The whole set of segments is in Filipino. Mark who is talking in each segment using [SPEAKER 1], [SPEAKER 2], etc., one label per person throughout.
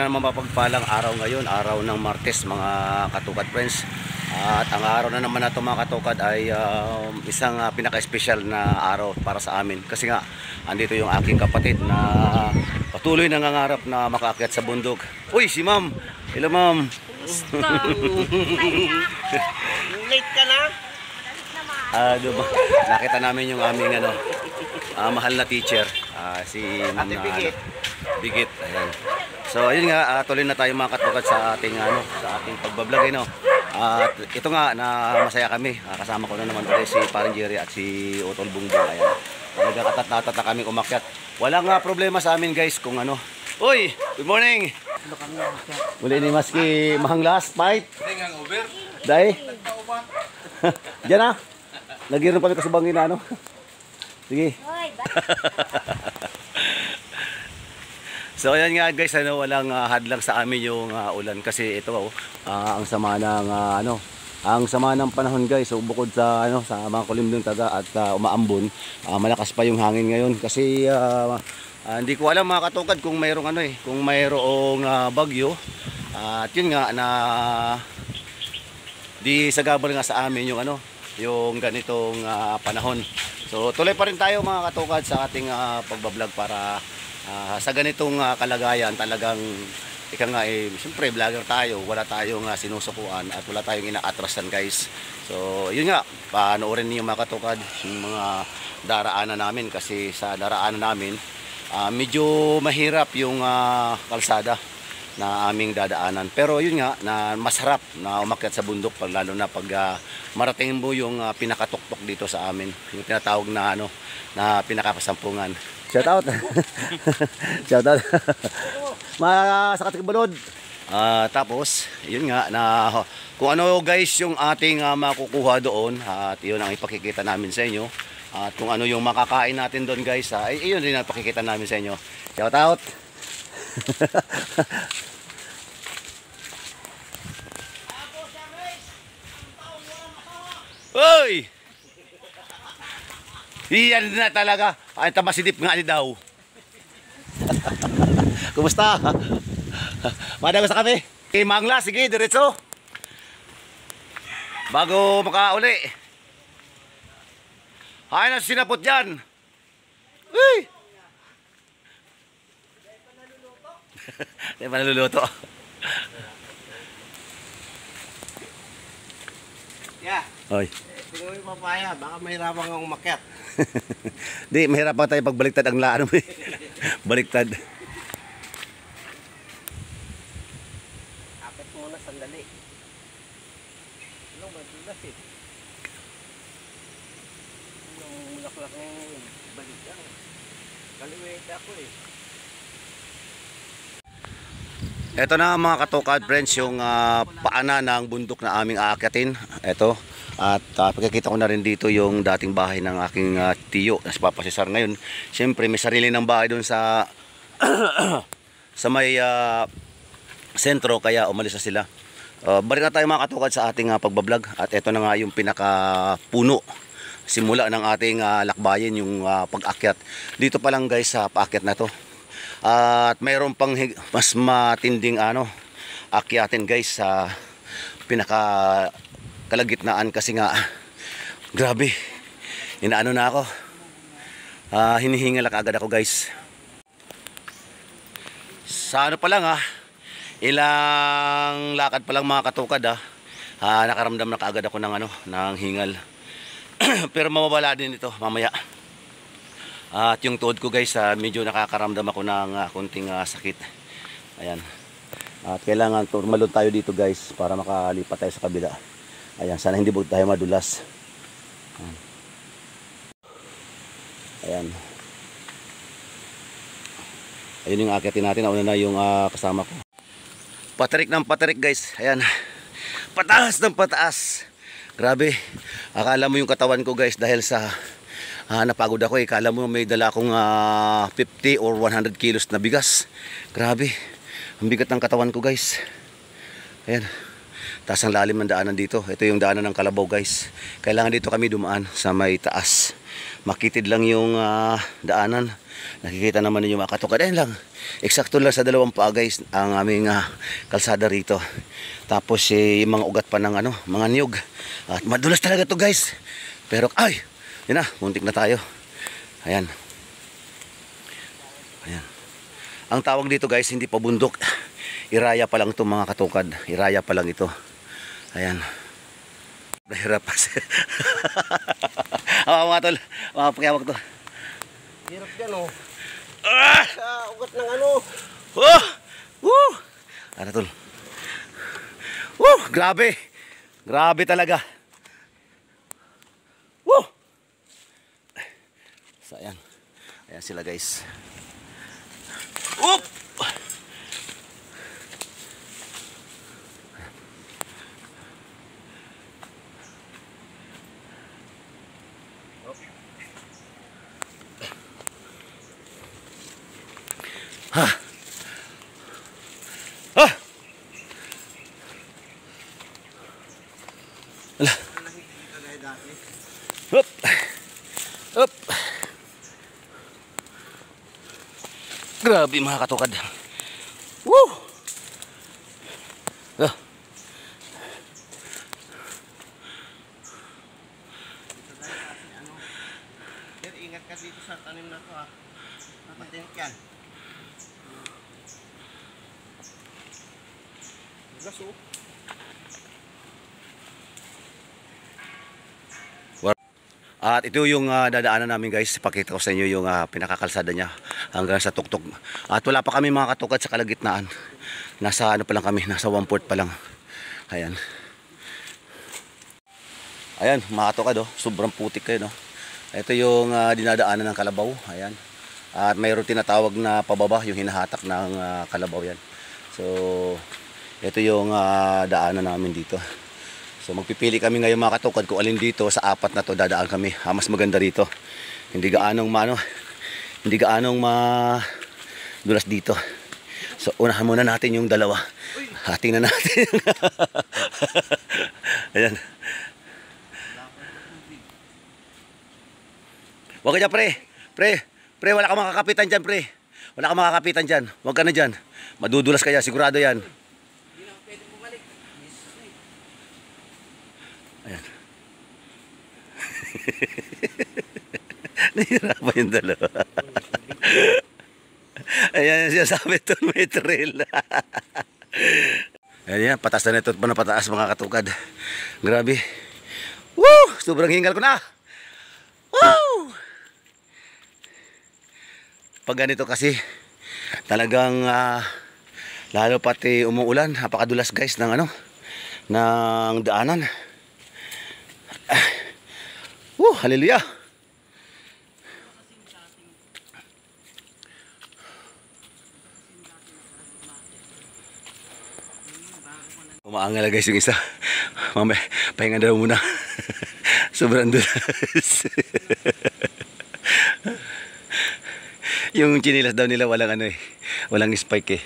[SPEAKER 1] na naman mapagpalang araw ngayon, araw ng Martes mga katukad friends. At ang araw na naman na ito mga katukad ay isang pinaka-espesyal na araw para sa amin. Kasi nga, andito yung aking kapatid na patuloy nangangarap na makaakyat sa bundok. Uy, si ma'am! Hello ma'am!
[SPEAKER 2] Late ka na?
[SPEAKER 1] Diba? Nakita namin yung aming mahal na teacher, si Ma'am Bigit. Ayan. So ayun nga, tuloy na tayo mga katukad sa ating pagbablog At ito nga na masaya kami. Kasama ko na naman ulit si Parang Jerry at si Utol Bungbong. Ayan. Talaga katat-natata kami umakyat. Wala nga problema sa amin guys kung ano. Uy, good morning. Muli ni maski mahang last fight. Dai. Diyan na. Nagiron pa sa bangin na Sige. So ayan nga guys, walang hadlang sa amin yung ulan kasi ito ang sama ng ang sama ng panahon guys. So bukod sa sa mga kulimdong taga at umaambon, malakas pa yung hangin ngayon kasi hindi ko alam mga katukad kung mayroong kung mayroong bagyo. At yun nga na di sagabal nga sa amin yung ganitong panahon. So tuloy pa rin tayo mga katukad sa ating pagbablog para sa ganitong kalagayan talagang siyempre vlogger tayo, wala tayong sinusukuan at wala tayong inaatrasan guys. So yun nga, panoorin niyo mga katukad yung mga daraanan namin kasi sa daraanan namin medyo mahirap yung kalsada na aming dadaanan. Pero yun nga, na masarap na umakyat sa bundok lalo na pag marating mo yung pinakatuktok dito sa amin. Yung tinatawag na na pinakapasampungan. Shout out. Shout out. Mga sa Katibalod. Tapos, yun nga na kung ano guys yung ating makukuha doon at yun ang ipakikita namin sa inyo. At kung ano yung makakain natin doon guys, yun din ang pakikita namin sa inyo. Shout out. Hoy! Iyan na talaga. Ay tamasidip nga ni daw. Kumusta? Madago sa kape. Okay, mangla, sige, diretso. Bago makauli. Ay na sinapot diyan. Uy! Hindi pa naluluto.
[SPEAKER 2] Yeah.
[SPEAKER 1] Oy.
[SPEAKER 2] Tingnan mo yung papaya, baka mahirapan kang umakyat.
[SPEAKER 1] Di, mahirapan tayo pagbaliktad ang laan mo Baliktad.
[SPEAKER 2] Kapit muna sandali. Madulas mulaklak ng baliktad. Kaliwete ako
[SPEAKER 1] Ito na mga katukad friends yung paana ng bundok na aming aakyatin. Ito. At pagkakita ko na rin dito yung dating bahay ng aking tiyo na si Papa Cesar ngayon. Siyempre may sarili ng bahay doon sa sa may sentro kaya umalis na sila. Balik na tayo mga katukad sa ating pagbablog. At ito na nga yung pinakapuno simula ng ating lakbayin yung pag-akyat. Dito pa lang guys sa paakyat na to. At mayroon pang mas matinding akyatin guys sa pinaka kalagitnaan kasi nga grabe inaano na ako hinihingal agad ako guys sa pa lang ilang lakad pa lang mga katukad nakaramdam na kaagad ako ng hingal pero mawawala din ito mamaya. At yung tuhod ko guys medyo nakakaramdam ako ng konting sakit. Ayan. At kailangan tumalon tayo dito guys para makalipat tayo sa kabila. Ayan, sana hindi tayo madulas. Ayan. Ayun yung akyatin natin. Nauna na yung kasama ko. Patarik ng patarik guys. Ayan. Pataas ng pataas. Grabe. Akala mo yung katawan ko guys dahil sa napagod ako Akala mo may dala akong 50 or 100 kilos na bigas. Grabe. Ang bigat ng katawan ko guys. Ayan. Taas ang lalim ng daanan dito. Ito yung daanan ng Kalabaw guys. Kailangan dito kami dumaan sa may taas. Makitid lang yung daanan. Nakikita naman ninyo mga katukad. Ayan lang. Eksakto lang sa 2 paa guys ang aming kalsada rito. Tapos yung mga ugat pa ng mga niyog. At madulas talaga to guys. Pero ay, yun na, muntik na tayo. Ayan. Ayan. Ang tawag dito guys, hindi pa bundok. Iraya pa lang ito mga katukad. Iraya pa lang ito. Ayan. Nahirap pa siya. Mga tol, mga pakiawag to.
[SPEAKER 2] Hirap yan oh.
[SPEAKER 1] Ah!
[SPEAKER 2] Sa ugat ng ano.
[SPEAKER 1] Oh! Woo! Ano tol? Woo! Grabe! Grabe talaga. Woo! So ayan. Ayan sila guys. Whoop! Ha! Ah! Ala. Hup! Hup! Grabe mga katukad. Woo! Ah.
[SPEAKER 2] Sir, ingat ka dito sa tanim na to ha. Napatinik yan. Gas oh.
[SPEAKER 1] At ito yung dadaanan namin guys. Pakita ko sa inyo yung pinakakalsada niya hanggang sa tuktok. At wala pa kami mga katukad sa kalagitnaan. Nasa pa lang kami, nasa 1/4 pa lang. Ayan. Ayan, mga katukad oh. Sobrang putik kayo no. Ito yung dinadaanan ng kalabaw. Ayan. At mayroon tinatawag na pababa, yung hinahatak ng kalabaw yan. So, ito yung daanan namin dito. So magpipili kami ngayon mga katukad kung alin dito sa 4 na to dadaan kami. Mas maganda rito. Hindi gaanong dulas dito. So unahan muna natin yung dalawa. Hating na natin. Ayan. Huwag ka dyan pre. Pre, wala ka makakapitan dyan pre. Wala ka makakapitan dyan. Huwag ka na dyan. Madudulas kaya, sigurado yan. Ayan. Nahirapan yung dalawa. Ayan siya sabi ito, may trail. Ayan, patas na ito pa na pataas mga katukad. Grabe. Woo! Sobrang hingal ko na. Woo! Pag ganito kasi, talagang lalo pati umuulan, napakadulas guys ng ng daanan. Hallelujah. Umaangal guys yung isa. Mamaya, pahinga daw muna. Sobrang dulas. Yung chinilas daw nila walang walang spike eh.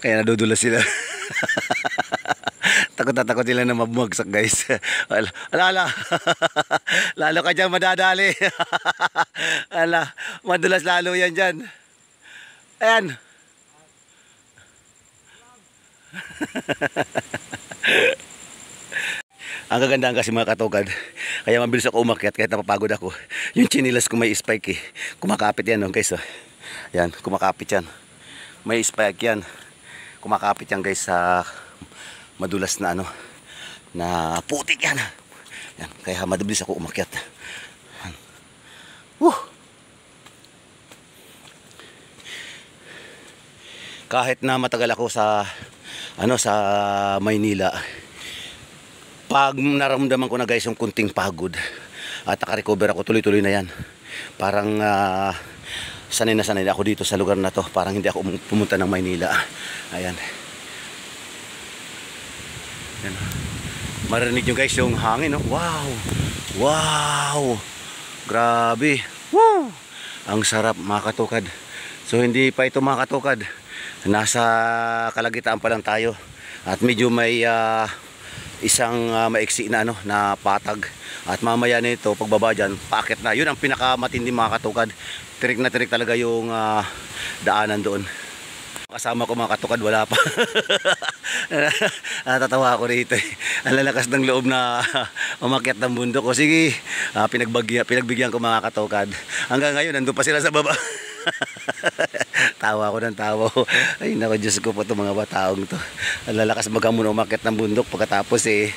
[SPEAKER 1] Kaya nadudulas sila. Takot na takot sila na mabumagsak guys. Ala. Lalo ka dyan madadali. Ala, madulas lalo yan dyan. Ayan. Ang kagandahan kasi mga katukad, kaya mabilis ako umakyat kahit napapagod ako. Yung chinilas ko may spike eh. Kumakapit yan guys. Yan, kumakapit yan. May spike yan. Kumakapit yan guys sa madulas na na putik yan. Yan, kaya mabilis ako umakyat. Kahit na matagal ako sa sa Maynila, pag naramdaman ko na guys yung kunting pagod at naka-recover ako, tuloy-tuloy na yan. Parang sanay na ako dito sa lugar na to. Parang hindi ako pumunta ng Maynila. Ayan. Ayan. Marinig nyo guys yung hangin, no? Wow! Wow! Grabe! Woo! Ang sarap mga katukad. So hindi pa ito mga katukad. Nasa kalagitnaan pa lang tayo. At medyo may isang maiksi na na patag. At mamaya nito pagbaba dyan, paakit na. Yun ang pinakamatindi mga katukad. Tirik na tirik talaga yung daanan doon. Kasama ko mga katukad, wala pa. Natatawa ako rito eh. Ang lalakas ng loob na umakyat ng bundok ko. Sige, pinagbigyan ko mga katukad. Hanggang ngayon, nandun pa sila sa baba. Tawa ko ng tawa ko. Ay naku, Diyos ko po itong mga bataong to. Ang lalakas muna umakyat ng bundok. Pagkatapos eh,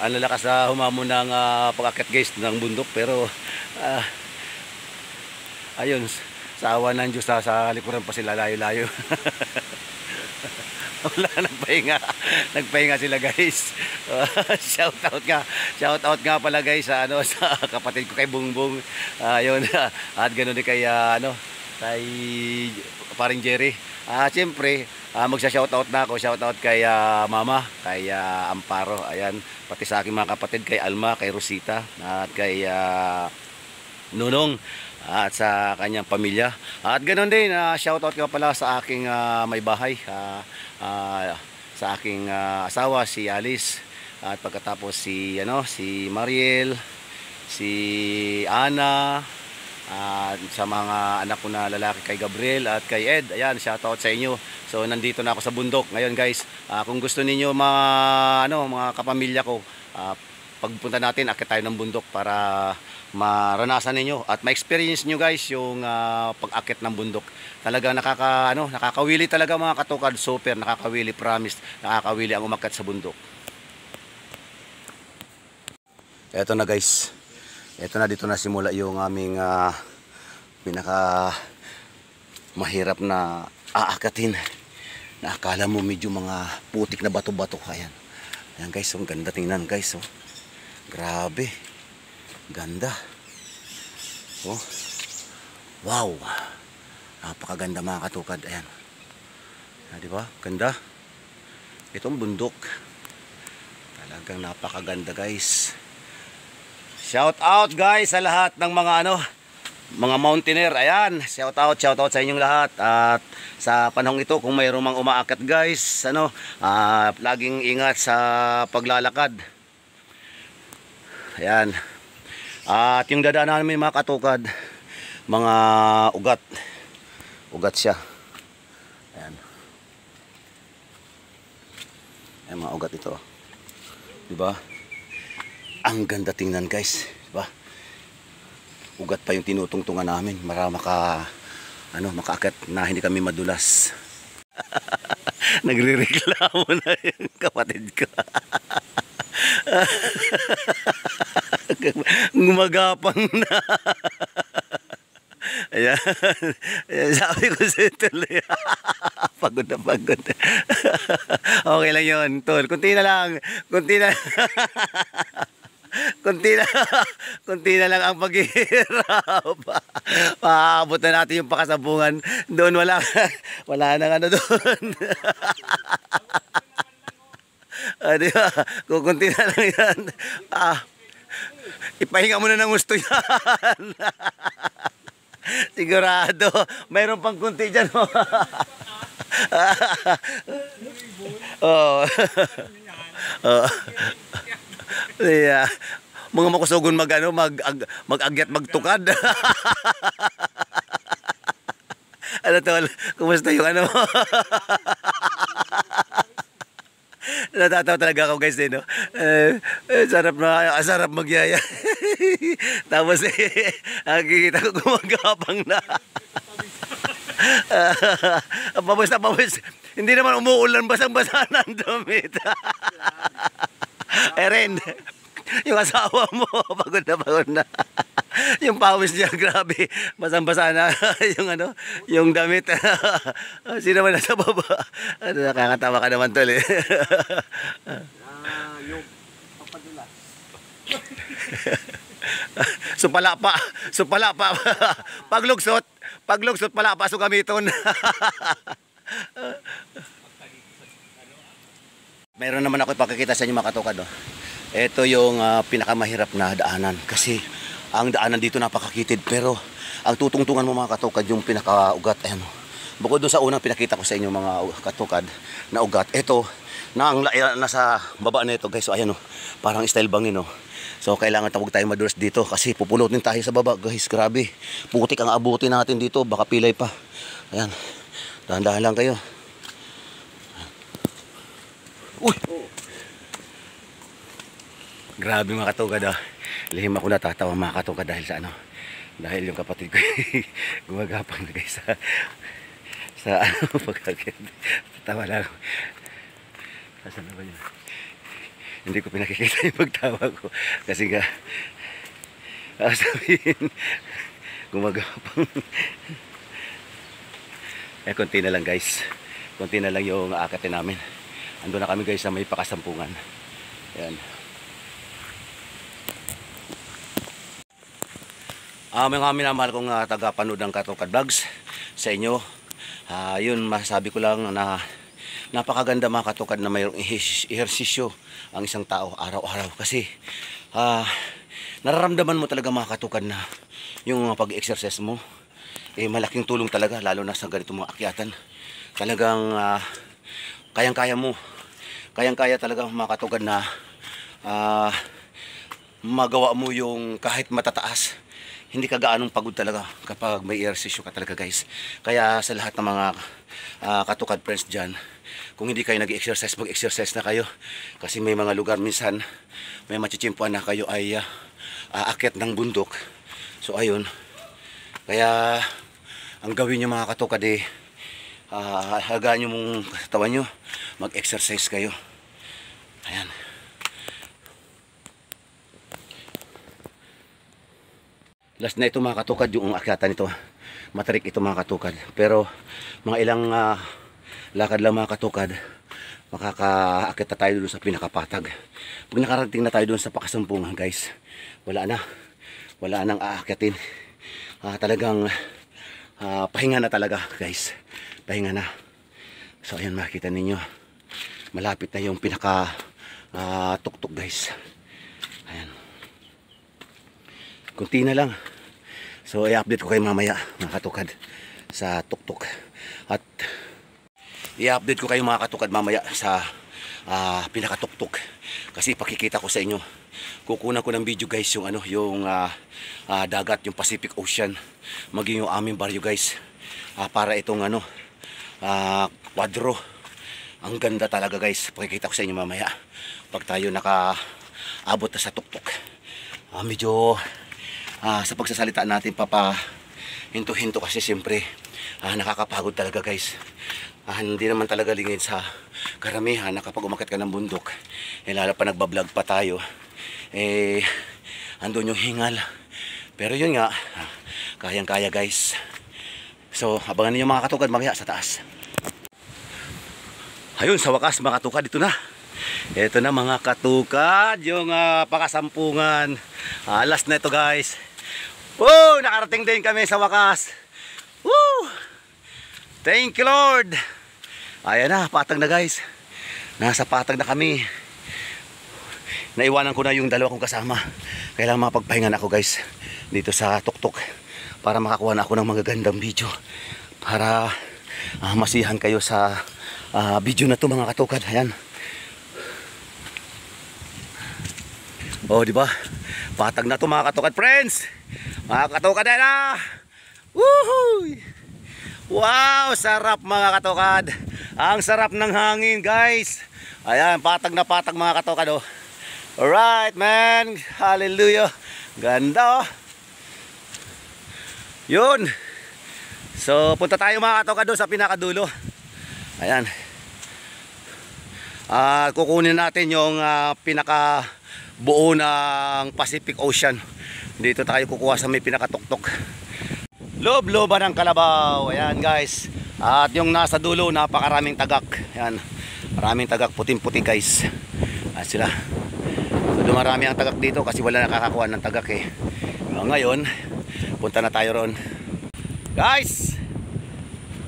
[SPEAKER 1] ang lalakas na humamon ng pag-akyat guys ng bundok. Pero ayun, sa awa ng Diyos sa likuran pa sila layo-layo. Wala, nagpahinga sila guys. Shout out nga pala guys sa sa kapatid ko kay Bungbong. Ayun, at ganoon din kay kay paring Jerry. Siyempre, magsa-shout out na ako. Shout out kay Mama, kay Amparo, ayan, pati sa aking mga kapatid kay Alma, kay Rosita, at kay Nunong, at sa kanyang pamilya. At ganoon din, shoutout ka pala sa aking may bahay, sa aking asawa si Alice, at pagkatapos si Mariel, si Ana, at sa mga anak ko na lalaki kay Gabriel at kay Ed. Ayan, shoutout sa inyo. So nandito na ako sa bundok ngayon guys. Kung gusto niyo mga kapamilya ko, pagpunta natin, akit tayo ng bundok para maranasan ninyo at ma-experience nyo guys yung pag-akit ng bundok. Talaga nakakawili talaga mga katukad, super nakakawili, promise, nakakawili ang umakyat sa bundok. Eto na guys, eto na, dito na simula yung aming pinaka mahirap na aakatin, na akala mo medyo mga putik na bato-bato. Ayan, ayan guys, ang ganda tingnan guys, oh. Grabe, ganda. Oh. Wow. Napakaganda mga katukad. Ayan. Di ba? Ganda. Itong bundok. Talagang napakaganda guys. Shout out guys sa lahat ng mga mga mountaineer. Ayan, shout out sa inyong lahat. At sa panahong ito, kung mayroong mang umaakyat guys, laging ingat sa paglalakad. Ayan. At yung dadaanan namin mga katukad, mga ugat siya. Ayan. Ayan, mga ugat ito. Diba? Ang ganda tingnan guys, diba? Ugat pa yung tinutungtungan namin para makaakyat na hindi kami madulas. Nagrereklamo na yung kapatid ko. Gumagapang na. Ayan. Ayan, sabi ko sa tuloy. Pagod na pagod. Okay lang yun, tol. Kunti na lang. Kunti na lang ang paghihirap. Paabot na natin yung pakasabungan. Doon wala nang doon. Diba? Kukunti na lang yan. Ipahinga mo na ng gusto yan. Sigurado. Mayroon pang kunti dyan. Oh. Yeah. Mga makusugon mag-agyat, magtukad. Tol, kumusta yung natatawa talaga ako guys no? Sarap magyaya. Tapos nakikita ko gumagapang na. Pawis. Hindi naman umuulan, basang-basa ng damit. Eren, yung asawa mo pagod na. Yung pawis niya, grabe, basang-basa na yung damit. Sino man nasa baba? Nakakatawa ka naman tol eh. Yung papadulas. Supala pa. Paglugsot pala pa, so gamiton. Mayroon naman ako ipakikita sa inyo mga katukad. Ito yung pinakamahirap na daanan. Kasi ang daanan dito napakakitid. Pero ang tutungtungan mo mga katukad, yung pinakaugat. Ayan. Bukod doon sa unang pinakita ko sa inyo mga katukad na ugat. Ito, nasa baba na ito guys. So ayan oh, parang style bangin oh. So kailangan tawag tayo madulas dito kasi pupulutin tayo sa baba guys. Grabe, putik ang abutin natin dito, baka pilay pa. Ayan, dahan-dahan lang kayo. Uy! Grabe mga katugad ah. Lihim ako natatawa mga katugad dahil sa ano, dahil yung kapatid ko gumagapang na guys sa ano pagkakit. Tawa lang. Asan na ba yun? Hindi ko pinakikita yung pagtawa ko kasi nga sabihin gumagapang. Konti na lang guys, konti na lang yung aakatin namin. Ando na kami guys sa may pakasampungan. Ayan. Mga minamahal kong taga-panood ng Katokad Vlogs sa inyo, yun masasabi ko lang na napakaganda mga katokad na mayroong ehersisyo ang isang tao araw-araw kasi nararamdaman mo talaga mga katokad na yung pag-exercise mo malaking tulong talaga, lalo na sa ganitong mga akyatan. Talagang kayang-kaya mo, kayang-kaya talaga mga katokad na magawa mo yung kahit matataas. Hindi ka gaanong pagod talaga kapag may ehersisyo ka talaga guys. Kaya sa lahat ng mga katokad friends dyan, kung hindi kayo nag-exercise, mag-exercise na kayo. Kasi may mga lugar minsan, may machichimpuan na kayo ay aakyat ng bundok. So ayun, kaya ang gawin nyo mga katokad hagaan nyo mong katawan nyo, mag-exercise kayo. Ayan. Last na ito mga katokad, yung akyatan ito. Matarik ito mga katokad. Pero mga ilang lakad lang mga katokad, makakaakit na tayo doon sa pinakapatag. Pag nakarating na tayo doon sa pakasampungan guys, wala nang aakyatin. Talagang pahinga na talaga guys, pahinga na. So ayan, makikita ninyo, malapit na yung pinaka tuktok guys. Ayan, kunti na lang. So i-update ko kayo mamaya mga katokad sa tuktok. At i-update ko kayo mga katokad mamaya sa pinakatuktok. Kasi pakikita ko sa inyo, kukunan ko ng video guys yung ano, yung dagat, yung Pacific Ocean, maging yung aming baryo guys, para itong ano, kwadro. Ang ganda talaga guys, pakikita ko sa inyo mamaya pag tayo nakaabot na sa tuktok. Medyo sa pagsasalita natin hinto-hinto kasi siyempre nakakapagod talaga guys. Hindi naman talaga lingid sa karamihan na kapag umakyat ka ng bundok, lalo pa nagbablog pa tayo, andun yung hingal. Pero yun nga, kayang-kaya guys. So abangan niyo mga katokad mamaya sa taas. Ayun, sa wakas mga katokad, ito na. Ito na mga katokad, yung pakasampungan. Last na ito guys. Woo! Nakarating din kami sa wakas. Woo! Thank you Lord. Ayan na, patag na guys. Nasa patag na kami. Naiwanan ko na yung dalawa kong kasama. Kailangan mapagpahingan ako guys dito sa tuktok para makakuha na ako ng magagandang video, para masihan kayo sa video na to mga katokad. Ayan. Oh, di ba? Patag na to mga katokad friends. Mga katokad na. Woohoo! Wow, sarap mga katokad. Ang sarap ng hangin guys. Ayan, patag na patag mga katokad oh. Alright man, hallelujah. Ganda oh. Yun. So punta tayo mga katokad doon sa pinakadulo. Ayan. Kukunin natin yung pinaka buo ng Pacific Ocean. Dito tayo kukuha sa may pinakatuktok. Lob-loban ng kalabaw. Ayan guys. At yung nasa dulo, napakaraming tagak. Ayan. Maraming tagak, puting-puti guys. Ayan sila. So dumarami ang tagak dito kasi wala nakakakuha ng tagak eh. Ngayon, punta na tayo ron. Guys!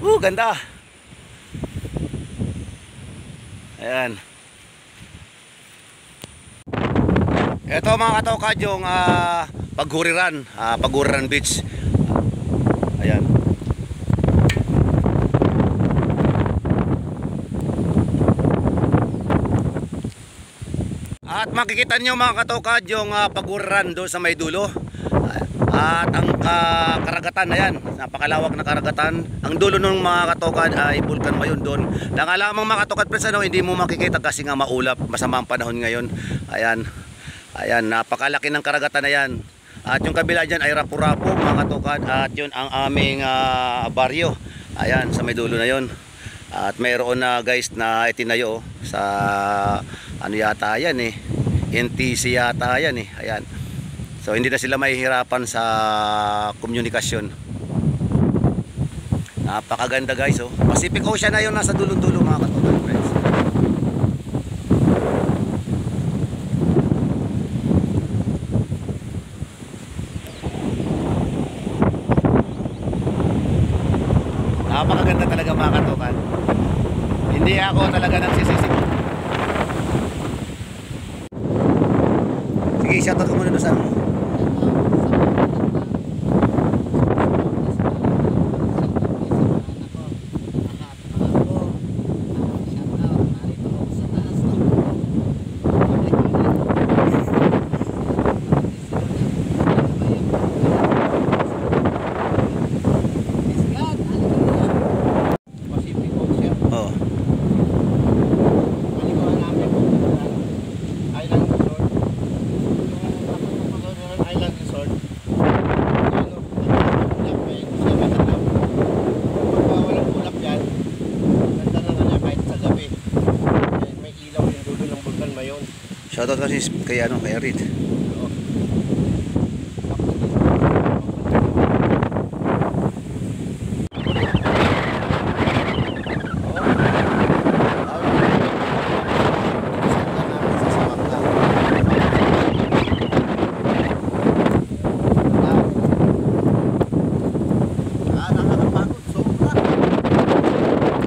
[SPEAKER 1] Ganda! Ayan. Ito mga katokad yung Paghuriran, Paghuriran Beach. Ayan. At makikita nyo mga katokad yung paguran doon sa may dulo. At ang karagatan na yan, napakalawak na karagatan. Ang dulo ng mga katokad ay Vulcan Mayon doon. Nangalamang mga katokad friends, hindi mo makikita kasi nga maulap, masama ang panahon ngayon. Ayan, ayan, napakalaki ng karagatan na yan. At yung kabila dyan ay Rapu-Rapu mga katokad. At yun ang aming baryo. Ayan, sa may dulo na yun. At mayroon na guys na itinayo sa ano yata yan NTC yata yan Ayan. So hindi na sila mahihirapan sa komunikasyon. Napakaganda guys Pacific Ocean na yun, nasa dulong-dulo mga katokad friends. Napakaganda talaga mga katokad. Hindi ako talaga nagsisisi. Sige, shoutout ko muna doon sa shoutout kasi kay kay Reed.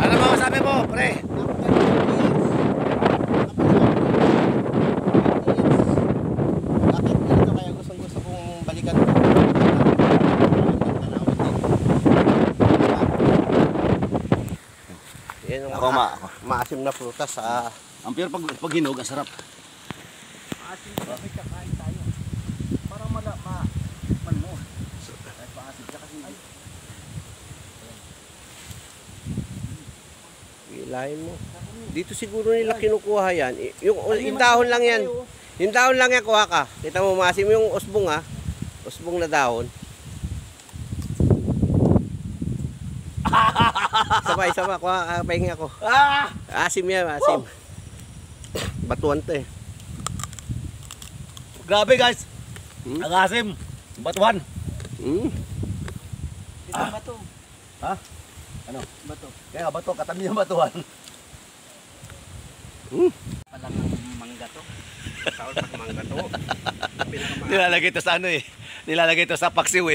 [SPEAKER 1] Ano mo sabi mo, pre? Ako
[SPEAKER 2] maasim na prutas sa
[SPEAKER 1] ang pure pag hinog, ang sarap.
[SPEAKER 2] maasim na kain tayo. Para man mo. Kahit maasim ka kasi. Ilahin mo. Dito siguro nila kinukuha yan. Yung dahon lang yan. Yung dahon lang yan kuha ka. Kita mo maasim yung usbong Usbong na dahon. Sabay, kuha, pahingi ako. Asim yan, asim. Batuan to
[SPEAKER 1] Grabe guys. Ang asim. Batuhan.
[SPEAKER 2] Ito bato.
[SPEAKER 1] Ha? Ano?
[SPEAKER 2] Bato.
[SPEAKER 1] Kaya bato, katabi yung batuhan.
[SPEAKER 2] Palang mangga to. Tawag pag mangga to.
[SPEAKER 1] Nilalagay ito sa nilalagay ito sa paksiw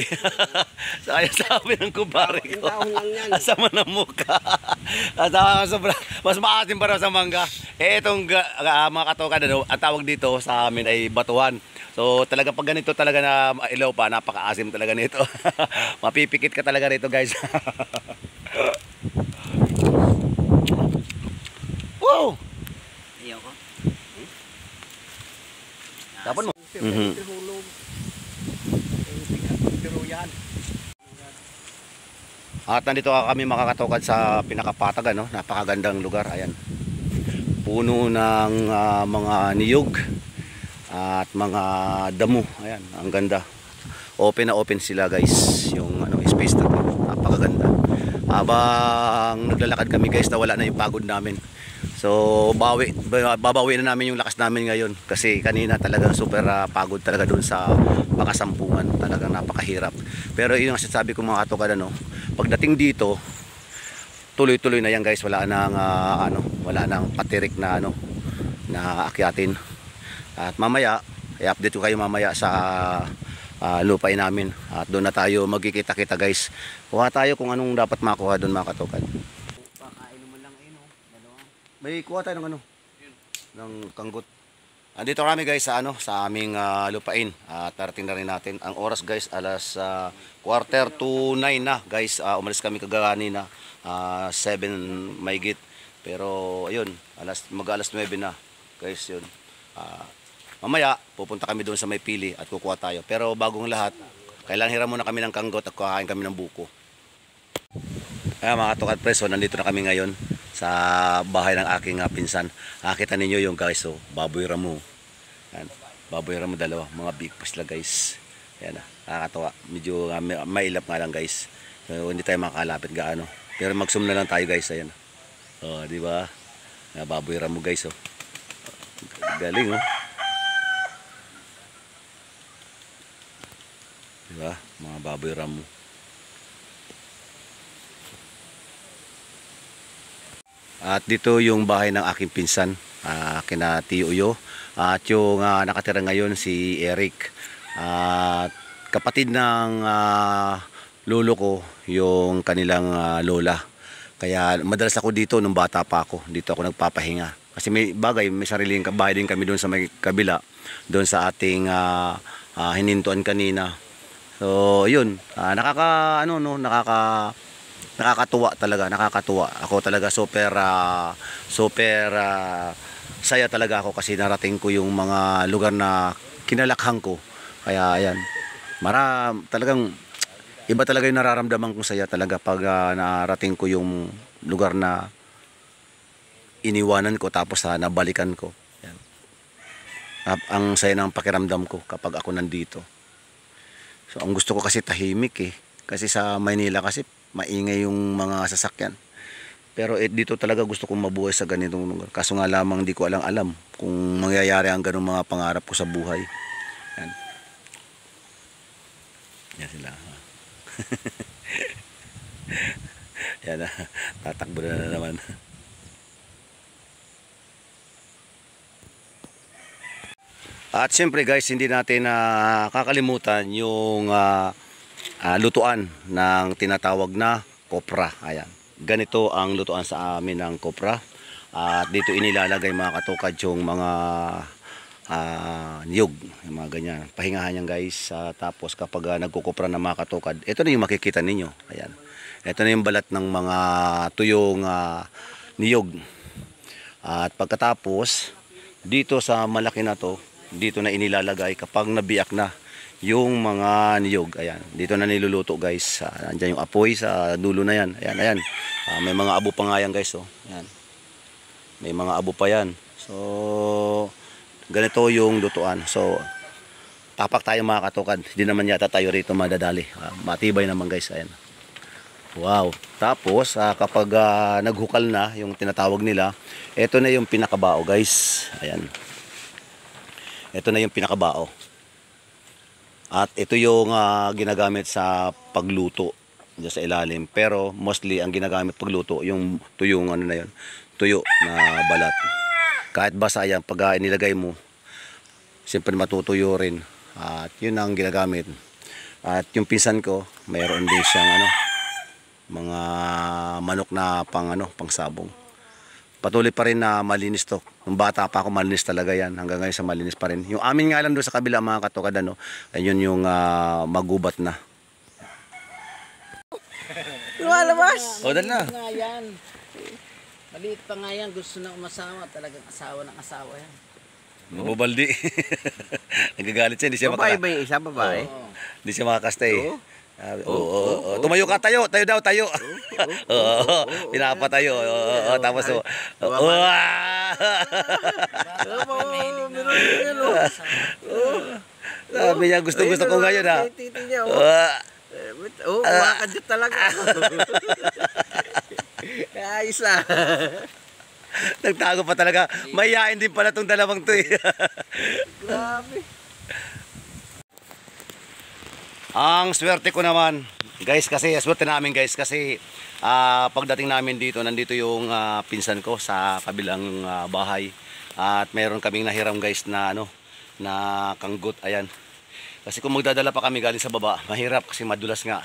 [SPEAKER 1] So kaya sabi ng kumpare ko.
[SPEAKER 2] Yung dahon lang yan.
[SPEAKER 1] Asama ng mukha. Asama sobra. Mas maasim pa raw sa mangga. Itong mga katokad ang tawag dito sa amin ay batuhan. So talaga pag ganito talaga na ilaw pa, napakaasim talaga nito. Mapipikit ka talaga rito guys. Wow!
[SPEAKER 2] Ayaw ko.
[SPEAKER 1] Tapon mo. At nandito kami makakatokad sa pinakapatag napakagandang lugar. Ayan. Puno ng mga niyog at mga damo. Ayan, ang ganda. Open na open sila guys. Yung space na to. Napakaganda. Habang naglalakad kami guys, nawala na yung pagod namin. So babawi na namin yung lakas namin ngayon kasi kanina talagang super pagod talaga doon sa pakasampungan, talagang napakahirap. Pero yun ang sinasabi ko mga katokad pagdating dito tuloy-tuloy na yan guys, wala nang wala nang patirik na na akyatin. At mamaya i-update ko kayo mamaya sa lupain namin at doon na tayo magkikita-kita guys. Kuha tayo kung anong dapat makuha doon mga katokad. May kuha tayo ng ng kanggot. Andito kami guys sa sa aming lupain. Tarating na rin natin. Ang oras guys alas 8:45 na guys. Umalis kami kagani na 7 mahigit. Pero ayun, mag-alas 9 na guys yun. Mamaya, pupunta kami doon sa may pili at kukuha tayo. Pero bagong lahat, kailangan hiram muna kami ng kanggot at kuhain kami ng buko. Kaya mga tukad preso, nandito na kami ngayon sa bahay ng aking pinsan. Kita ninyo yung guys, baboy ramo. Yan, baboy ramo dalawa, mga big sila guys. Yan, nakakatawa. Medyo mailap nga lang guys. So, hindi tayo makakalapit gaano. Pero mag-zoom na lang tayo guys, ayan. Di ba? Baboy ramo guys, galing, Di ba? Mga baboy ramo. At dito yung bahay ng aking pinsan, kina Tio Uyo. At yung nakatira ngayon si Eric. At kapatid ng lolo ko, yung kanilang lola. Kaya madalas ako dito nung bata pa ako. Dito ako nagpapahinga. Kasi may sariling bahay din kami doon sa may kabila. Doon sa ating hinintuan kanina. So, yun. Nakakatuwa talaga, nakakatuwa. Ako talaga super saya talaga ako kasi narating ko yung mga lugar na kinalakhang ko. Kaya ayan, talagang iba talaga yung nararamdaman kong saya talaga pag narating ko yung lugar na iniwanan ko tapos nabalikan ko. Ayan. Ang saya ng pakiramdam ko kapag ako nandito. So ang gusto ko kasi tahimik kasi sa Maynila kasi maingay yung mga sasakyan. Pero dito talaga gusto kong mabuhay sa ganitong lugar. Kaso nga lamang di ko alam kung mangyayari ang ganung mga pangarap ko sa buhay. Yan. Yan sila. Yan na. Tatakbo na naman. At siyempre guys, hindi natin kakalimutan yung lutuan ng tinatawag na kopra. Ayan. Ganito ang lutuan sa amin ng kopra. At dito inilalagay mga katukad yung mga niyog, yung mga ganyan. Pahingahan yan guys. Tapos kapag nagkukopra ng mga katukad, ito na yung makikita ninyo. Ayan. Ito na yung balat ng mga tuyong niyog. At pagkatapos, dito sa malaki na to, dito na inilalagay kapag nabiyak na yung mga niyog. Ayan, dito na niluluto guys. Nandiyan yung apoy sa dulo na yan. Ayan, ayan. May mga abo pa nga yan guys. Ayan. May mga abo pa yan. So, ganito yung lutuan. So, tapak tayo mga katukad. Hindi naman yata tayo rito madadali. Matibay naman guys. Ayan. Wow. Tapos, kapag naghukal na, yung tinatawag nila, ito na yung pinakabao guys. Ayan. Ito na yung pinakabao. At ito yung ginagamit sa pagluto dyan sa ilalim. Pero mostly ang ginagamit pagluto, yung tuyong ano na yun, tuyo na balat. Kahit basa yan, pag inilagay mo, siyempre matutuyo rin. At yun ang ginagamit. At yung pinsan ko, mayroon din siyang mga manok na pang sabong. Patuloy pa rin na malinis to. Nung bata pa ako, malinis talaga yan. Hanggang ngayon sa malinis pa rin. Yung amin nga lang doon sa kabila mga katukad, ayun yung magubat na.
[SPEAKER 3] Lumalabas!
[SPEAKER 1] O, dali na.
[SPEAKER 3] Nga yan. Maliit pa nga yan. Gusto na umasawa. Talagang asawa ng asawa yan.
[SPEAKER 1] Mababaldi. Nagagalit siya. Hindi siya
[SPEAKER 2] Babae ba yung isa, babae?
[SPEAKER 1] Hindi siya makakastay.
[SPEAKER 2] Oo.
[SPEAKER 1] Tumayo ka, tayo daw, tayo. Pinapatayo. Tapos sabi niya, gusto ko ngayon
[SPEAKER 2] Titi niya, umakadyo talaga. Ayos na.
[SPEAKER 1] Nagtago pa talaga. Mayayain din pala tong dalawang to
[SPEAKER 2] Grabe.
[SPEAKER 1] Ang swerte ko naman, guys, kasi swerte namin guys kasi pagdating namin dito, nandito yung pinsan ko sa kabilang bahay. At mayroon kaming nahiram guys na na kanggut, ayan. Kasi kung magdadala pa kami galing sa baba, mahirap kasi madulas nga.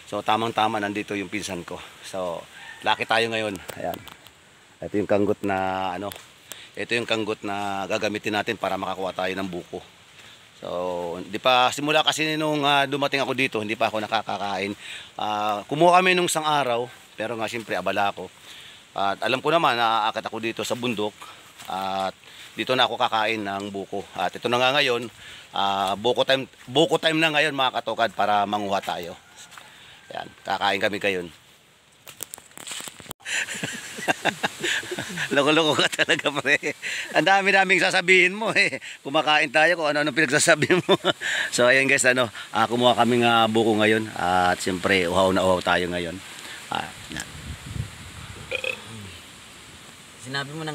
[SPEAKER 1] So tamang-tama nandito yung pinsan ko. So lucky tayo ngayon. Ayan. Ito yung kanggut na ito yung kanggut na gagamitin natin para makakuha tayo ng buko. So, hindi pa, simula kasi nung dumating ako dito, hindi pa ako nakakakain. Kumuha kami nung isang araw, pero nga siyempre abala ako. At alam ko naman, naaakyat ako dito sa bundok. At dito na ako kakain ng buko. At ito na nga ngayon, buko time na ngayon mga katukad para manguha tayo. Yan, kakain kami ngayon. Loko-loko ka talaga, pre. Ang dami-daming sasabihin mo eh. Kumakain tayo kung ano-ano pinagsasabi mo. So ayun guys, kumuha kaming buko ngayon. At siyempre, uhaw na uhaw tayo ngayon. Yan.
[SPEAKER 3] Sinabi mo nang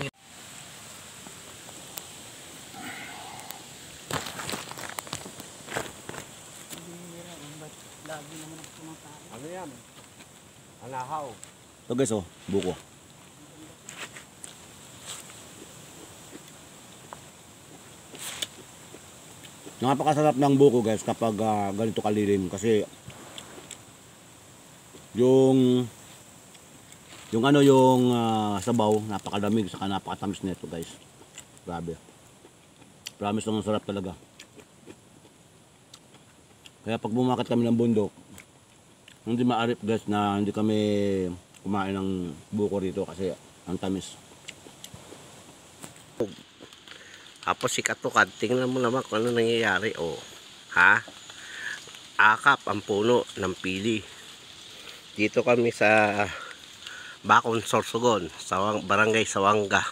[SPEAKER 2] Ano yan? Anahaw.
[SPEAKER 1] Ito guys, buko. Napakasarap ng buko guys kapag ganito kalilim kasi yung sabaw napakalamig saka napakatamis nito guys. Grabe. Promise lang, ang sarap talaga. Kaya pag bumakit kami ng bundok, hindi maarip guys na hindi kami kumain ng buko rito kasi ang tamis.
[SPEAKER 2] Tapos si Katukad, tingnan mo naman kung ano nangyayari. Oh, ha? Akap ang puno ng pili. Dito kami sa Bacon, Sorsogon, Barangay Sawanga.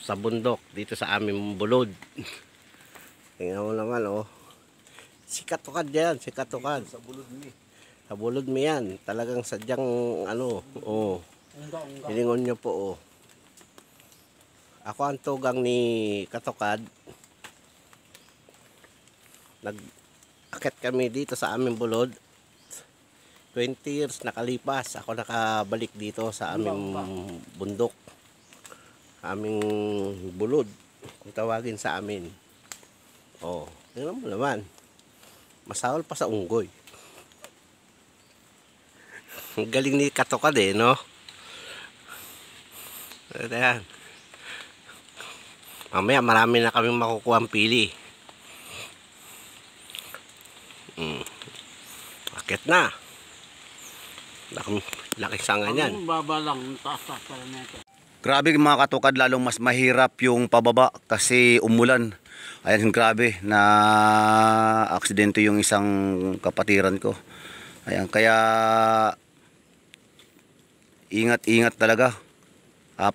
[SPEAKER 2] Sa bundok, dito sa aming bulod. Tingnan mo naman, oh. Si Katukad yan, si Katukad. Sa bulod mi. Sa bulod mi yan. Talagang sadyang, oh. Hilingon nyo po, oh. Ako ang tugang ni Katukad. Nag-akit kami dito sa aming bulod. 20 years nakalipas. Ako nakabalik dito sa aming bundok. Aming bulod. Kung tawagin sa amin. Oh, tingnan mo naman. Masawal pa sa unggoy. Ang galing ni Katukad eh, no? Ayan. Mamaya marami na kaming makukuha ang pili. Akit na. Laking sanga niyan.
[SPEAKER 3] baba lang, taas pa rin ito.
[SPEAKER 1] Grabe mga katukad, lalong mas mahirap yung pababa kasi umulan. Ayan, grabe na aksidente yung isang kapatiran ko. Ayan, kaya ingat-ingat talaga.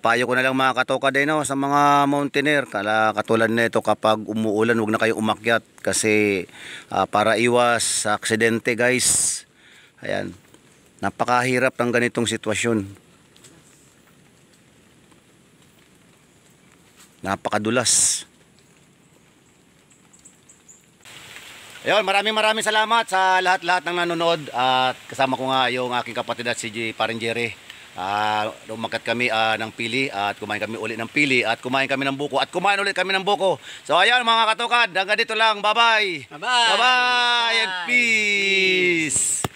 [SPEAKER 1] Payo ko na lang mga katukad sa mga mountaineer, katulad nito kapag umuulan, huwag na kayo umakyat kasi para iwas sa aksidente guys. Ayan, napakahirap ng ganitong sitwasyon. Napakadulas. Ayun, maraming salamat sa lahat-lahat ng nanonood at kasama ko nga yung aking kapatid at si Paring Jerry. Umakyat kami ng pili at kumain kami ulit ng pili at kumain kami ng buko at kumain ulit kami ng buko. So ayan mga katukad, hanggang dito lang. Bye-bye.
[SPEAKER 3] Bye-bye.
[SPEAKER 1] Bye-bye and peace.